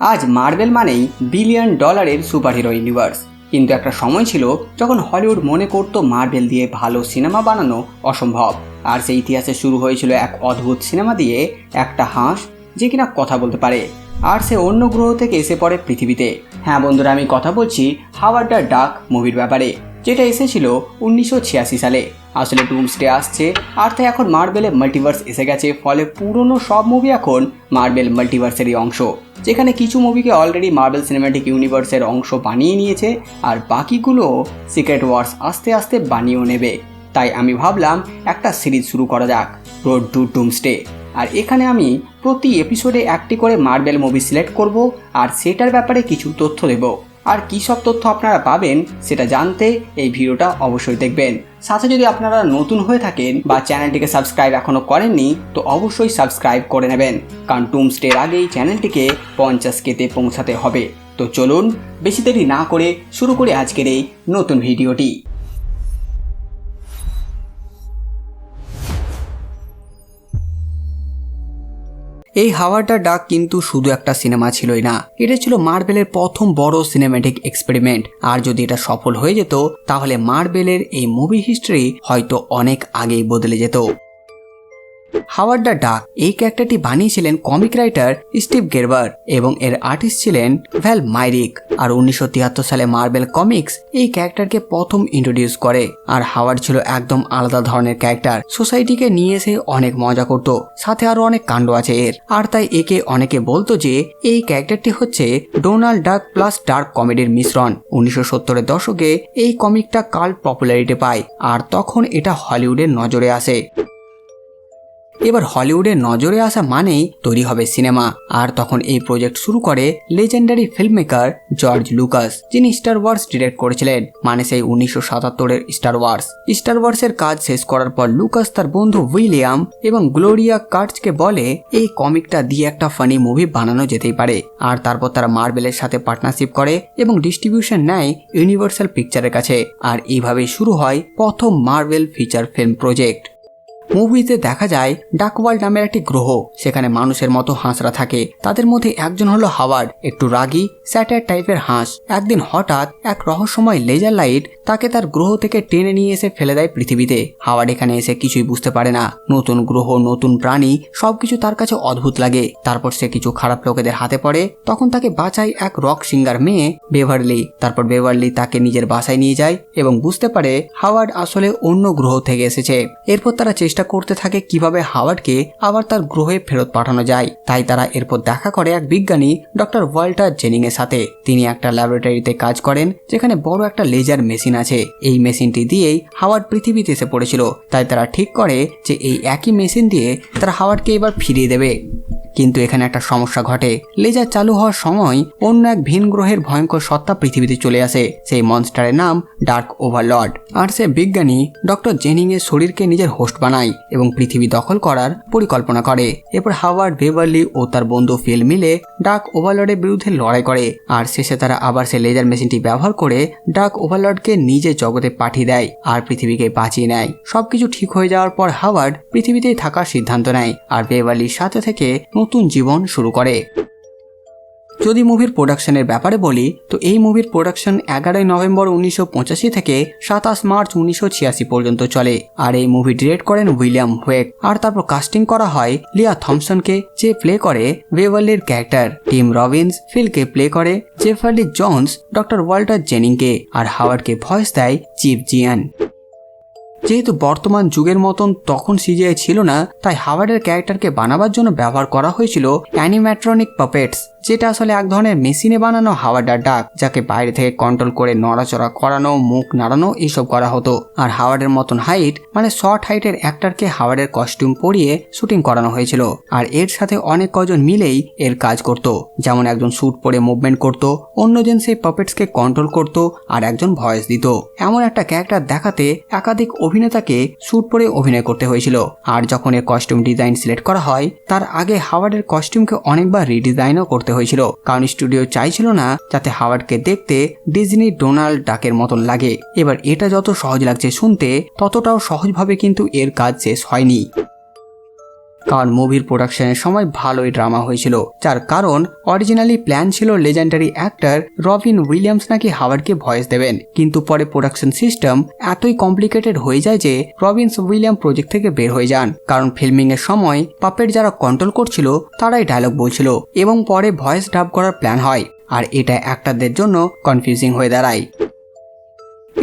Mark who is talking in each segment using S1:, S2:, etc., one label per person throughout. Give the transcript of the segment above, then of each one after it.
S1: আজ মার্বেল মানেই বিলিয়ন ডলারের সুপারহিরো ইউনিভার্স। কিন্তু একটা সময় ছিল যখন হলিউড মনে করত মার্বেল দিয়ে ভালো সিনেমা বানানো অসম্ভব। আর সেই ইতিহাসে শুরু হয়েছিল এক অদ্ভুত সিনেমা দিয়ে, একটা হাঁস যে কিনা কথা বলতে পারে আর সে অন্য গ্রহ থেকে এসে পড়ে পৃথিবীতে। হ্যাঁ বন্ধুরা, আমি কথা বলছি হাওয়ার্ড দ্য ডাক মুভির ব্যাপারে, যেটা এসেছিল 1986 সালে। আসলে ডুমসডে আসছে আর তাই এখন মার্বেলে মাল্টিভার্স এসে গেছে, ফলে পুরনো সব মুভি এখন মার্বেল মাল্টিভার্সেরই অংশ। যেখানে কিছু মুভিকে অলরেডি মার্বেল সিনেম্যাটিক ইউনিভার্সের অংশ বানিয়ে নিয়েছে আর বাকিগুলো সিক্রেট ওয়ার্স আস্তে আস্তে বানিয়েও নেবে। তাই আমি ভাবলাম একটা সিরিজ শুরু করা যাক, রোড টু ডুমসডে। আর এখানে আমি প্রতি এপিসোডে একটি করে মার্বেল মুভি সিলেক্ট করব আর সেটার ব্যাপারে কিছু তথ্য দেব। আর কী সব তথ্য আপনারা পাবেন সেটা জানতে এই ভিডিওটা অবশ্যই দেখবেন। সাথে যদি আপনারা নতুন হয়ে থাকেন বা চ্যানেলটিকে সাবস্ক্রাইব এখনও করেননি তো অবশ্যই সাবস্ক্রাইব করে নেবেন, কারণ ডুমসডের আগেই চ্যানেলটিকে 50K-তে পৌঁছাতে হবে। তো চলুন বেশি দেরি না করে শুরু করি আজকের এই নতুন ভিডিওটি। এই হাওয়ার্ড দ্য ডাক কিন্তু শুধু একটা সিনেমা ছিলই না, এটা ছিল মার্বেলের প্রথম বড় সিনেম্যাটিক এক্সপেরিমেন্ট। আর যদি এটা সফল হয়ে যেত তাহলে মার্বেলের এই মুভি হিস্ট্রি হয়তো অনেক আগেই বদলে যেত। হাওয়ার্ড দ্য ডাক এই ক্যারেক্টারটি বানিয়েছিলেন কমিক রাইটার স্টিভ গেরবার এবং এর আর্টিস্ট ছিলেন ভ্যাল মাইরিক। আর 1973 সালে মার্বেল কমিক্স এই ক্যারেক্টারকে প্রথম ইন্ট্রোডিউস করে। আর হাওয়ার্ড ছিল একদম আলাদা ধরনের ক্যারেক্টার, সোসাইটিকে নিয়ে এসে অনেক মজা করত, সাথে আরো অনেক কাণ্ড আছে এর। আর তাই একে অনেকে বলতো যে এই ক্যারেক্টারটি হচ্ছে ডোনাল্ড ডাক প্লাস ডার্ক কমেডির মিশ্রণ। 1970-এর দশকে এই কমিকটা কাল্ট পপুলারিটি পায় আর তখন এটা হলিউডের নজরে আসে। এবার হলিউডের নজরে আসা মানেই তৈরি হবে সিনেমা। আর তখন এই প্রজেক্ট শুরু করে legendary film maker George Lucas, যিনি স্টার ওয়ার্স ডিরেক্ট করেছিলেন, মানে সেই 1977-এর স্টার ওয়ার্সের কাজ শেষ করার পর লুকাস তার বন্ধু উইলিয়াম এবং গ্লোরিয়া কার্টজকে বলে এই কমিকটা দিয়ে একটা ফানি মুভি বানানো যেতেই পারে। আর তারপর তারা মার্বেলের সাথে পার্টনারশিপ করে এবং ডিস্ট্রিবিউশন নেয় ইউনিভার্সাল পিকচারের কাছে। আর এইভাবেই শুরু হয় প্রথম মার্বেল ফিচার ফিল্ম প্রজেক্ট। মুভিতে দেখা যায় ডাকওয়ার্ল্ড নামের একটি গ্রহ, সেখানে মানুষের মতো হাঁসরা থাকে। তাদের মধ্যে একজন হলো হাওয়ার্ড, একটু রাগী স্যাটার টাইপের হাঁস। একদিন হঠাৎ এক রহস্যময় লেজার লাইট তাকে তার গ্রহ থেকে টেনে নিয়ে এসে ফেলে দেয় পৃথিবীতে। হাওয়ার্ড এখানে এসে কিছুই বুঝতে পারে না, নতুন গ্রহ, নতুন প্রাণী, সবকিছু তার কাছে অদ্ভুত লাগে। তারপর সে কিছু খারাপ লোকেদের হাতে পড়ে, তখন তাকে বাঁচায় এক রক সিঙ্গার মেয়ে বেভারলি। তারপর বেভারলি তাকে নিজের বাসায় নিয়ে যায় এবং বুঝতে পারে হাওয়ার্ড আসলে অন্য গ্রহ থেকে এসেছে। এরপর তারা চেষ্টা করতে থাকে কিভাবে হাওয়ার্ডকে আবার তার গ্রহে ফেরত পাঠানো যায়। তাই তারা এরপর দেখা করে এক বিজ্ঞানী ডক্টর ওয়াল্টার জেনিং এর সাথে। তিনি একটা ল্যাবরেটরিতে কাজ করেন যেখানে বড় একটা লেজার মেশিন আছে। এই মেশিনটি দিয়েই হাওয়ার্ড পৃথিবীতে এসে পড়েছিল। তাই তারা ঠিক করে যে এই একই মেশিন দিয়ে তারা হাওয়ার্ডকে এবার ফিরিয়ে দেবে। কিন্তু এখানে একটা সমস্যা ঘটে। লেজার চালু হওয়ার সময় অন্য এক ভিন গ্রহের ভয়ঙ্কর সত্তা পৃথিবীতে চলে আসে। সেই মনস্টারের নাম ডার্ক ওভারলর্ড। আর সে বিজ্ঞানী ডক্টর জেনিং এর শরীরকে নিজের হোস্ট বানায় এবং পৃথিবী দখল করার পরিকল্পনা করে। এরপর হাওয়ার্ড, বেভারলি ও তার বন্ধু ফিল মিলে ডার্ক ওভারলর্ডের বিরুদ্ধে লড়াই করে। আর শেষে তারা আবার সে লেজার মেশিনটি ব্যবহার করে ডার্ক ওভারলর্ডকে নিজের জগতে পাঠিয়ে দেয় আর পৃথিবীকে বাঁচিয়ে নেয়। সবকিছু ঠিক হয়ে যাওয়ার পর হাওয়ার্ড পৃথিবীতেই থাকার সিদ্ধান্ত নেয় আর বেভারলির সাথে থেকে নতুন জীবন শুরু করে। যদি মুভির প্রোডাকশনের ব্যাপারে বলি তো এই মুভির প্রোডাকশন 11 নভেম্বর 1985 থেকে 27 মার্চ 1986 পর্যন্ত চলে। আর এই মুভি ডিরেক্ট করেন উইলিয়াম হোয়েক। আর তারপর কাস্টিং করা হয় লিয়া থমসনকে, যে প্লে করে বেভারলির ক্যারেক্টার, টিম রবিন্স ফিলকে প্লে করে, জেফারলি জোন্স ডক্টর ওয়াল্টার জেনিংকে, আর হাওয়ার্ডকে ভয়েস দেয় চিফ জিয়ান। যেহেতু বর্তমান যুগের মতন তখন সিজিআই ছিল না, তাই হাওয়ার্ডের ক্যারেক্টারকে বানাবার জন্য ব্যবহার করা হয়েছিল অ্যানিম্যাট্রনিক পাপেটস, যেটা আসলে এক ধরনের মেশিনে বানানো হাওয়ার্ড দ্য ডাক, যাকে বাইরে থেকে কন্ট্রোল করে নড়াচড়া করানো, মুখ নাড়ানো এইসব করা হতো। আর হাওয়ার্ডের মতন হাইট মানে শর্ট হাইটের অ্যাক্টরকে হাওয়ার্ডের কস্টিউম পরিয়ে শুটিং করানো হয়েছিল। আর এর সাথে অনেক কজন মিলেই এর কাজ করত, যেমন একজন স্যুট পরে মুভমেন্ট করত, অন্যজন সেই পাপেটসকে কন্ট্রোল করত আর একজন ভয়েস দিত। এমন একটা ক্যারেক্টার দেখাতে একাধিক অভিনেতাকে স্যুট পরে অভিনয় করতে হয়েছিল। আর যখন এর কস্টিউম ডিজাইন সিলেক্ট করা হয় তার আগে হাওয়ার্ডের কস্টিউমকে অনেকবার রিডিজাইনও করতে হয়েছিল, কারণ স্টুডিও চাইছিল না যাতে হাওয়ার্ডকে দেখতে ডিজনি ডোনাল্ড ডাকের মতন লাগে। এবার এটা যত সহজ লাগছে শুনতে, ততটাও সহজভাবে কিন্তু এর কাজ শেষ হয়নি। কারণ মুভির প্রোডাকশনের সময় ভালোই ড্রামা হয়েছিল, যার কারণ অরিজিনালি প্ল্যান ছিল লেজেন্ডারি অ্যাক্টর রবিন উইলিয়ামস নাকি হাওয়ার্ডকে ভয়েস দেবেন, কিন্তু পরে প্রোডাকশন সিস্টেম এতই কমপ্লিকেটেড হয়ে যায় যে রবিনস উইলিয়াম প্রজেক্ট থেকে বের হয়ে যান, কারণ ফিল্মিং এর সময় পাপেট যারা কন্ট্রোল করছিল তারাই ডায়লগ বলছিল এবং পরে ভয়েস ডাব করার প্ল্যান হয়, আর এটা অ্যাক্টরদের জন্য কনফিউজিং হয়ে দাঁড়ায়।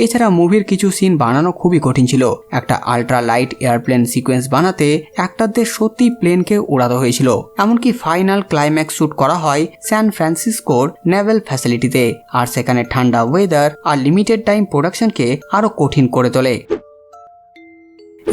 S1: এছাড়া মুভির কিছু সিন বানানো খুবই কঠিন ছিল। একটা আল্ট্রা লাইট এয়ারপ্লেন সিকোয়েন্স বানাতে অ্যাক্টরদের সত্যি প্লেনকে উড়াতে হয়েছিল। এমনকি ফাইনাল ক্লাইম্যাক্স শুট করা হয় স্যান ফ্রান্সিসকোর নেভেল ফ্যাসিলিটিতে, আর সেখানে ঠান্ডা ওয়েদার আর লিমিটেড টাইম প্রোডাকশনকে আরও কঠিন করে তোলে।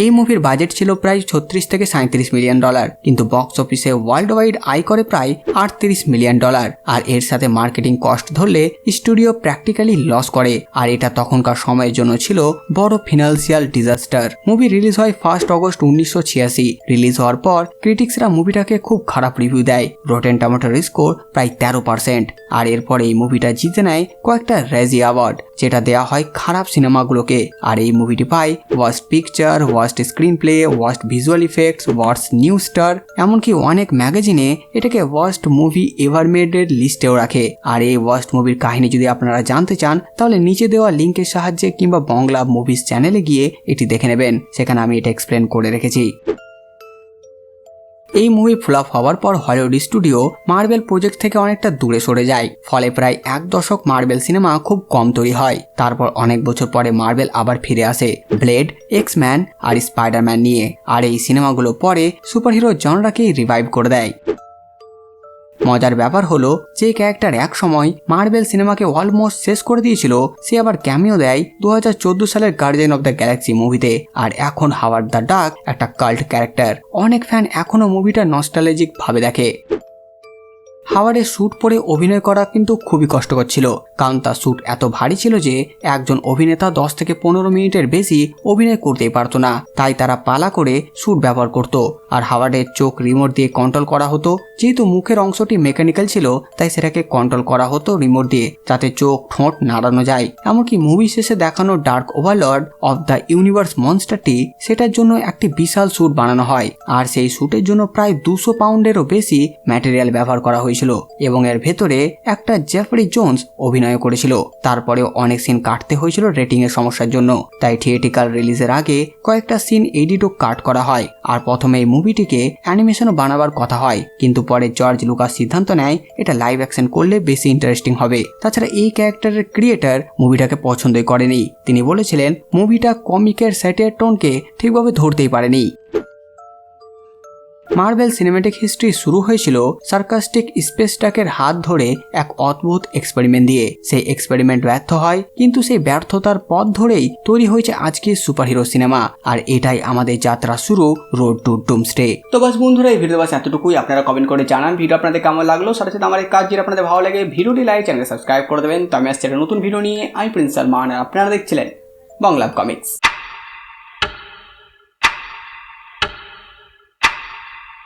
S1: এই মুভির বাজেট ছিল প্রায় 36 থেকে 37 মিলিয়ন ডলার, কিন্তু বক্স অফিসে ওয়ার্ল্ড ওয়াইড আয় করে প্রায় 38 মিলিয়ন ডলার, আর এর সাথে মার্কেটিং কস্ট ধরলে স্টুডিও প্র্যাকটিক্যালি লস করে, আর এটা তখনকার সময়ের জন্য ছিল বড় ফিনান্সিয়াল ডিজাস্টার। মুভি রিলিজ হয় 1 অগস্ট 1986। রিলিজ হওয়ার পর ক্রিটিক্সরা মুভিটাকে খুব খারাপ রিভিউ দেয়। রটেন টমেটোর স্কোর প্রায় 13%, আর এরপর এই মুভিটা জিতে নেয় কয়েকটা রেজি অ্যাওয়ার্ড, যেটা দেওয়া হয় খারাপ সিনেমাগুলোকে। আর এই মুভিটি পায় worst picture, worst screen play, worst visual effects, worst new star, এমনকি অনেক ম্যাগাজিনে এটাকে ওয়ার্স্ট মুভি এভার মেডের লিস্টেও রাখে। আর এই ওয়ার্স্ট মুভির কাহিনী যদি আপনারা জানতে চান তাহলে নিচে দেওয়া লিঙ্কের সাহায্যে কিংবা বাংলা মুভিজ চ্যানেলে গিয়ে এটি দেখে নেবেন, সেখানে আমি এটা এক্সপ্লেন করে রেখেছি। এই মুভি ফ্লপ হওয়ার পর হলিউড স্টুডিও মার্বেল প্রজেক্ট থেকে অনেকটা দূরে সরে যায়, ফলে প্রায় 1 দশক মার্বেল সিনেমা খুব কম তৈরি হয়। তারপর অনেক বছর পরে মার্বেল আবার ফিরে আসে ব্লেড, এক্সম্যান আর স্পাইডারম্যান নিয়ে, আর এই সিনেমাগুলো পরে সুপারহিরো জনরাকেই রিভাইভ করে দেয়। মজার ব্যাপার হলো যে ক্যারেক্টার এক সময় মার্বেল সিনেমাকে অলমোস্ট শেষ করে দিয়েছিল, সে আবার ক্যামিও দেয় 2014 সালের গার্ডিয়ান অফ দ্য গ্যালাক্সি মুভিতে, আর এখন হাওয়ার্ড দ্য ডাক একটা কাল্ট ক্যারেক্টার। অনেক ফ্যান এখনো মুভিটা নস্টালজিক ভাবে দেখে। হাওয়ার্ডের স্যুট পরে অভিনয় করা কিন্তু খুবই কষ্টকর ছিল, কারণ তার স্যুট এত ভারী ছিল যে একজন অভিনেতা 10 থেকে 15 মিনিটের বেশি অভিনয় করতেই পারতো না, তাই তারা পালা করে স্যুট ব্যবহার করত। আর হাওয়ার্ডের চোখ রিমোট দিয়ে কন্ট্রোল করা হতো, যেহেতু মুখের অংশটি মেকানিক্যাল ছিল তাই সেটাকে কন্ট্রোল করা হতো রিমোট দিয়ে, যাতে চোখ ঠোঁট নাড়ানো যায়। এমনকি মুভি শেষে দেখানো dark overlord of the universe মনস্টারটি, সেটার জন্য একটি বিশাল স্যুট বানানো হয়, আর সেই স্যুটের জন্য প্রায় 200 পাউন্ডেরও বেশি ম্যাটেরিয়াল ব্যবহার করা হয়েছিল, এবং এর ভেতরে একটা জেফরি জোন্স অভিনয় করেছিল। তারপরেও অনেক সিন কাটতে হয়েছিল রেটিং এর সমস্যার জন্য, তাই থিয়েটিক্যাল রিলিজের আগে কয়েকটা সিন এডিট ও কাট করা হয়। আর প্রথমে এই মুভিটিকে অ্যানিমেশনও বানাবার কথা হয়, কিন্তু পরে জর্জ লুকাস সিদ্ধান্ত নেয় এটা লাইভ অ্যাকশন করলে বেশি ইন্টারেস্টিং হবে। তাছাড়া এই ক্যারেক্টারের ক্রিয়েটর মুভিটাকে পছন্দই করেনি, তিনি বলেছিলেন মুভিটা কমিকের স্যাটিয়ার টোনকে ঠিকভাবে ধরতেই পারেনি। মার্বেল সিনেম্যাটিক হিস্ট্রি শুরু হয়েছিল সার্কাস্টিক স্পেস ট্রাকের হাত ধরে এক অদ্ভুত এক্সপেরিমেন্ট দিয়ে। সেই এক্সপেরিমেন্ট ব্যর্থ হয়, কিন্তু সেই ব্যর্থতার পথ ধরেই তৈরি হয়েছে আজকের সুপারহিরো সিনেমা, আর এটাই আমাদের যাত্রা শুরু রোড টু ডুমসডে। তো বাস বন্ধুরা, এই ভিডিও বাস এতটুকুই। আপনারা কমেন্ট করে জানান ভিডিও আপনাদের কেমন লাগলো, সাথে সাথে আমার এই কাজ যদি আপনাদের ভালো লাগে ভিডিওটি লাইক, চ্যানেল সাবস্ক্রাইব করে দেবেন। তো আমি আসছি একটা নতুন ভিডিও নিয়ে। আমি প্রিন্স সালমান, আর আপনারা দেখছিলেন বাংলা কমিক্স।